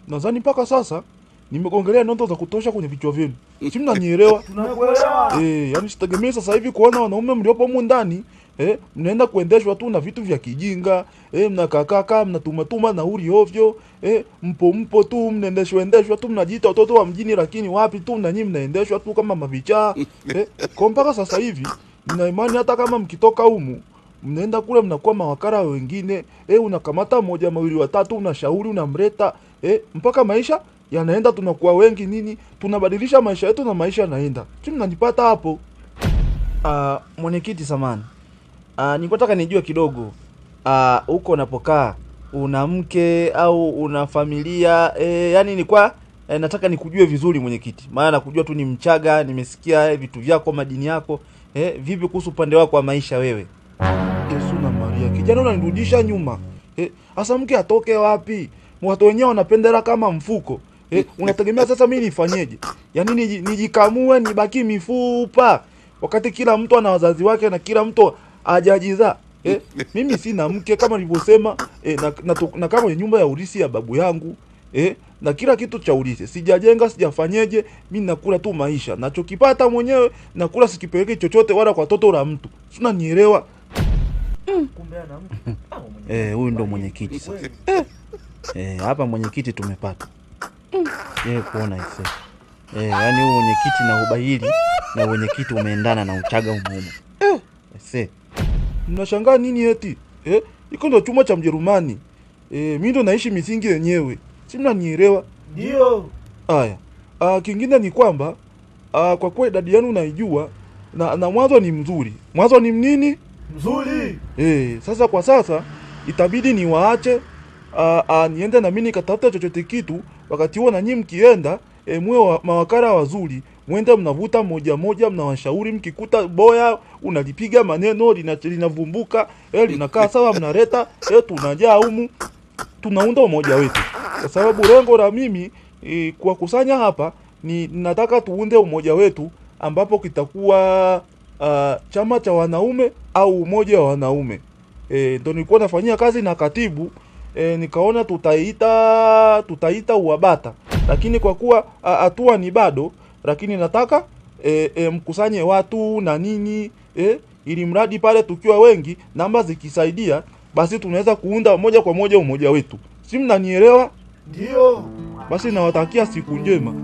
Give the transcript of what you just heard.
Nadhani mpaka sasa nimegongelea nondo za kutosha kwenye vichwa vyenu. Si mnanielewa? Tunakuelewa. Yani sitegemei sasa hivi kuona wanaume mliopo humu ndani mnaenda kuendeshwa tu na vitu vya kijinga, mnakaa mnatumatuma nauli ovyo, mpo tu mnaendeshwa tu, mnajiita watoto wa mjini, lakini wapi tu na nyinyi mnaendeshwa tu kama mavichaa. Kwa mpaka sasa hivi nina imani hata kama mkitoka humu mnaenda kule mnakuwa mawakala wengine, unakamata moja mawili watatu, unashauri, unamleta, mpaka maisha yanaenda, tunakuwa wengi nini, tunabadilisha maisha yetu na maisha yanaenda. Si mnanipata hapo? Mwenyekiti samani. Nilikuwa nijue kidogo. Huko unapokaa una mke au una familia? Yani nilikuwa nataka nikujue vizuri mwenyekiti. Maana nakujua tu ni Mchaga, nimesikia vitu vyako, madini yako. Vipi kuhusu upande wako wa maisha wewe? Yesu na Maria, kijana unanirudisha nyuma. Asa mke atoke wapi? Watu wenyewe wanapendera kama mfuko. Unategemea sasa mimi nifanyeje? Yaani nijikamue nibaki mifupa wakati kila mtu ana wazazi wake na kila mtu hajajiza. Mimi sina mke kama nilivyosema, na kama nyumba ya urisi ya babu yangu, na kila kitu cha urisi. Sijajenga, sijafanyeje, mimi nakula tu maisha. Nachokipata mwenyewe nakula, sikipeleke chochote wala kwa toto la mtu. Sina nielewa. Kumbe ana mke. Huyu ndo mwenyekiti sasa. Hapa mwenyekiti tumepata. Kuona hivi. Yani huyu mwenyekiti na ubahili na mwenyekiti umeendana na Uchaga umumu. Mnashangaa nini eti? Iko ndo chuma cha Mjerumani. Mimi ndo naishi misingi yenyewe. Si mnanielewa? Ndio. Haya. Kingine ni kwamba kwa kweli dadi yenu naijua na mwanzo ni mzuri. Mwanzo ni nini? Mzuri. Sasa kwa sasa itabidi niwaache niende na mimi nikatafuta chochote kitu. Wakati huo na nyinyi mkienda mwe mawakala wazuri, mwende mnavuta moja moja, mnawashauri, mkikuta boya unalipiga maneno linavumbuka, linakaa sawa, mnaleta, tunajaa humu, tunaunda umoja wetu. Kwa sababu lengo la mimi kuwakusanya hapa ni nataka tuunde umoja wetu ambapo kitakuwa chama cha wanaume au umoja wa wanaume. Ndio nilikuwa nafanyia kazi na katibu, nikaona tutaita UWABATA, lakini kwa kuwa hatua ni bado, lakini nataka mkusanye watu na nini, ili mradi pale tukiwa wengi, namba zikisaidia, basi tunaweza kuunda moja kwa moja umoja wetu. Si mnanielewa? Ndio. Basi nawatakia siku njema.